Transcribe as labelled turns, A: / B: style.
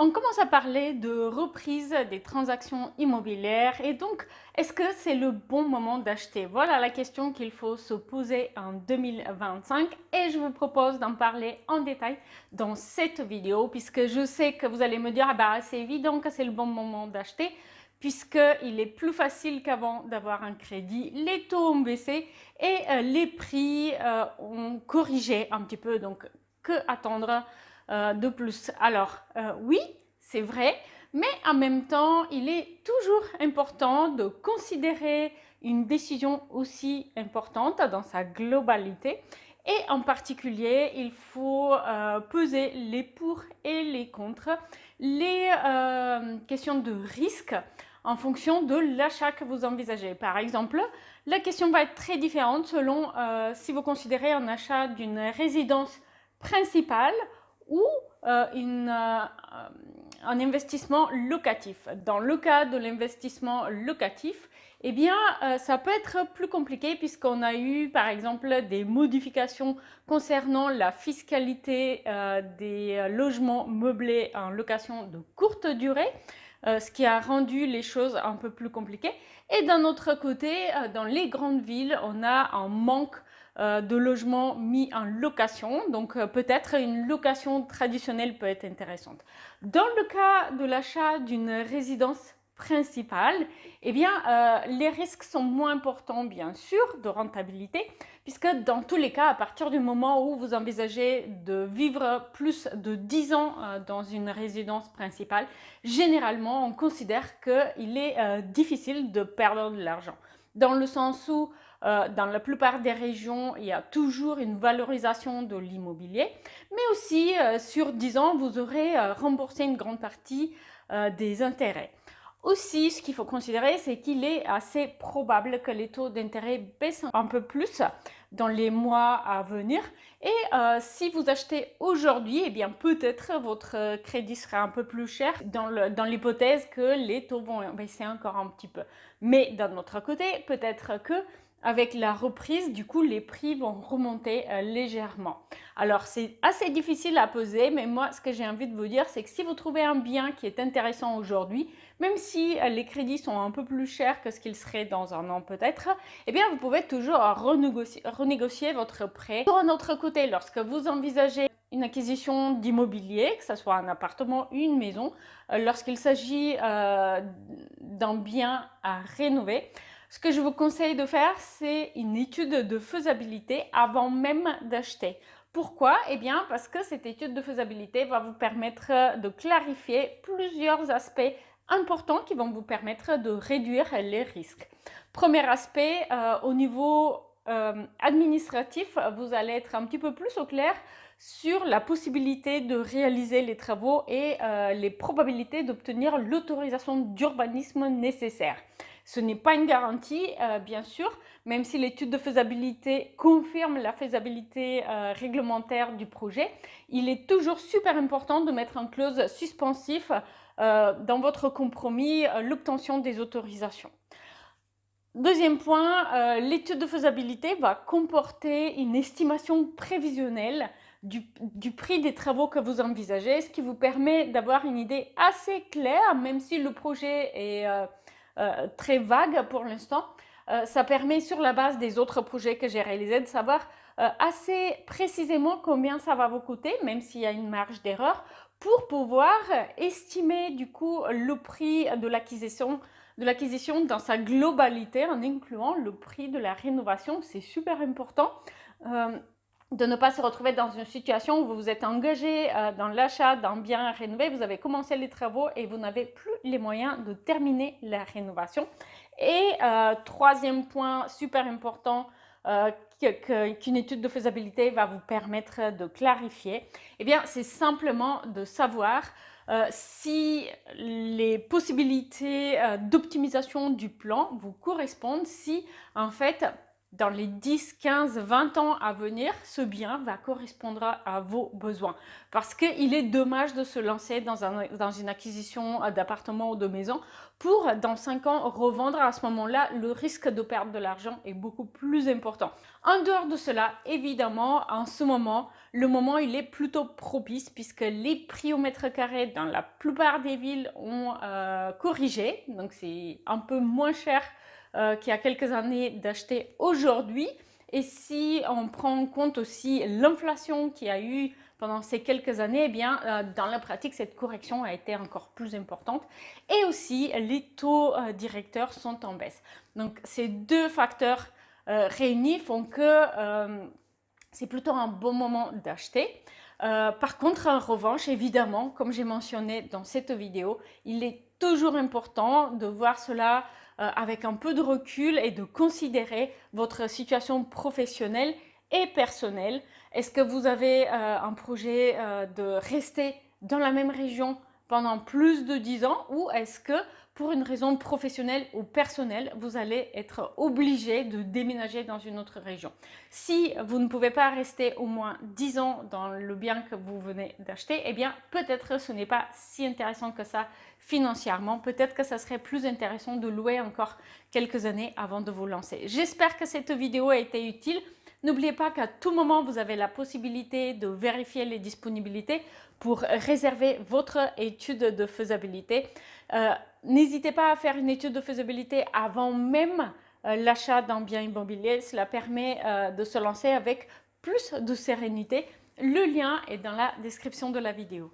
A: On commence à parler de reprise des transactions immobilières et donc, est-ce que c'est le bon moment d'acheter? Voilà la question qu'il faut se poser en 2025 et je vous propose d'en parler en détail dans cette vidéo puisque je sais que vous allez me dire, ah bah, c'est évident que c'est le bon moment d'acheter puisqu'il est plus facile qu'avant d'avoir un crédit, les taux ont baissé et les prix ont corrigé un petit peu, donc que attendre de plus? Alors, oui, c'est vrai, mais en même temps, il est toujours important de considérer une décision aussi importante dans sa globalité. Et en particulier, il faut peser les pour et les contre, les questions de risque en fonction de l'achat que vous envisagez. Par exemple, la question va être très différente selon si vous considérez un achat d'une résidence principale ou un investissement locatif. Dans le cas de l'investissement locatif, eh bien, ça peut être plus compliqué puisqu'on a eu, par exemple, des modifications concernant la fiscalité des logements meublés en location de courte durée, ce qui a rendu les choses un peu plus compliquées. Et d'un autre côté, dans les grandes villes, on a un manque de logements mis en location, donc peut-être une location traditionnelle peut être intéressante. Dans le cas de l'achat d'une résidence principale, eh bien, les risques sont moins importants, bien sûr, de rentabilité, puisque dans tous les cas, à partir du moment où vous envisagez de vivre plus de 10 ans dans une résidence principale, généralement, on considère qu'il est difficile de perdre de l'argent. Dans le sens où dans la plupart des régions, il y a toujours une valorisation de l'immobilier, mais aussi sur 10 ans, vous aurez remboursé une grande partie des intérêts. Aussi, ce qu'il faut considérer, c'est qu'il est assez probable que les taux d'intérêt baissent un peu plus dans les mois à venir. Et si vous achetez aujourd'hui, eh bien peut-être votre crédit sera un peu plus cher dans l'hypothèse que les taux vont baisser encore un petit peu. Mais d'un autre côté, peut-être que avec la reprise, du coup, les prix vont remonter légèrement. Alors, c'est assez difficile à peser, mais moi, ce que j'ai envie de vous dire, c'est que si vous trouvez un bien qui est intéressant aujourd'hui, même si les crédits sont un peu plus chers que ce qu'ils seraient dans un an peut-être, eh bien, vous pouvez toujours renégocier votre prêt. Sur un autre côté, lorsque vous envisagez une acquisition d'immobilier, que ce soit un appartement ou une maison, lorsqu'il s'agit d'un bien à rénover, ce que je vous conseille de faire, c'est une étude de faisabilité avant même d'acheter. Pourquoi? Eh bien, parce que cette étude de faisabilité va vous permettre de clarifier plusieurs aspects importants qui vont vous permettre de réduire les risques. Premier aspect, au niveau administratif, vous allez être un petit peu plus au clair sur la possibilité de réaliser les travaux et les probabilités d'obtenir l'autorisation d'urbanisme nécessaire. Ce n'est pas une garantie, bien sûr, même si l'étude de faisabilité confirme la faisabilité réglementaire du projet. Il est toujours super important de mettre en clause suspensif dans votre compromis l'obtention des autorisations. Deuxième point, l'étude de faisabilité va comporter une estimation prévisionnelle du prix des travaux que vous envisagez, ce qui vous permet d'avoir une idée assez claire, même si le projet est très vague pour l'instant. Ça permet, sur la base des autres projets que j'ai réalisés, de savoir assez précisément combien ça va vous coûter, même s'il y a une marge d'erreur, pour pouvoir estimer du coup le prix de l'acquisition dans sa globalité en incluant le prix de la rénovation. C'est super important de ne pas se retrouver dans une situation où vous vous êtes engagé dans l'achat d'un bien rénové, vous avez commencé les travaux et vous n'avez plus les moyens de terminer la rénovation. Et troisième point super important qu'une étude de faisabilité va vous permettre de clarifier, eh bien, c'est simplement de savoir si les possibilités d'optimisation du plan vous correspondent, si en fait dans les 10, 15, 20 ans à venir, ce bien va correspondre à vos besoins. Parce qu'il est dommage de se lancer dans une acquisition d'appartement ou de maison pour, dans 5 ans, revendre. À ce moment-là, le risque de perdre de l'argent est beaucoup plus important. En dehors de cela, évidemment, en ce moment, le moment il est plutôt propice puisque les prix au mètre carré dans la plupart des villes ont corrigé. Donc c'est un peu moins cher qu'il y a quelques années d'acheter aujourd'hui. Et si on prend en compte aussi l'inflation qu'il y a eu pendant ces quelques années, eh bien, dans la pratique, cette correction a été encore plus importante. Et aussi, les taux directeurs sont en baisse. Donc, ces deux facteurs réunis font que c'est plutôt un bon moment d'acheter. Par contre, en revanche, évidemment, comme j'ai mentionné dans cette vidéo, il est toujours important de voir cela avec un peu de recul et de considérer votre situation professionnelle et personnelle. Est-ce que vous avez un projet de rester dans la même région pendant plus de 10 ans ou est-ce que pour une raison professionnelle ou personnelle, vous allez être obligé de déménager dans une autre région. Si vous ne pouvez pas rester au moins 10 ans dans le bien que vous venez d'acheter, eh bien peut-être ce n'est pas si intéressant que ça financièrement. Peut-être que ça serait plus intéressant de louer encore quelques années avant de vous lancer. J'espère que cette vidéo a été utile. N'oubliez pas qu'à tout moment, vous avez la possibilité de vérifier les disponibilités pour réserver votre étude de faisabilité. N'hésitez pas à faire une étude de faisabilité avant même l'achat d'un bien immobilier. Cela permet de se lancer avec plus de sérénité. Le lien est dans la description de la vidéo.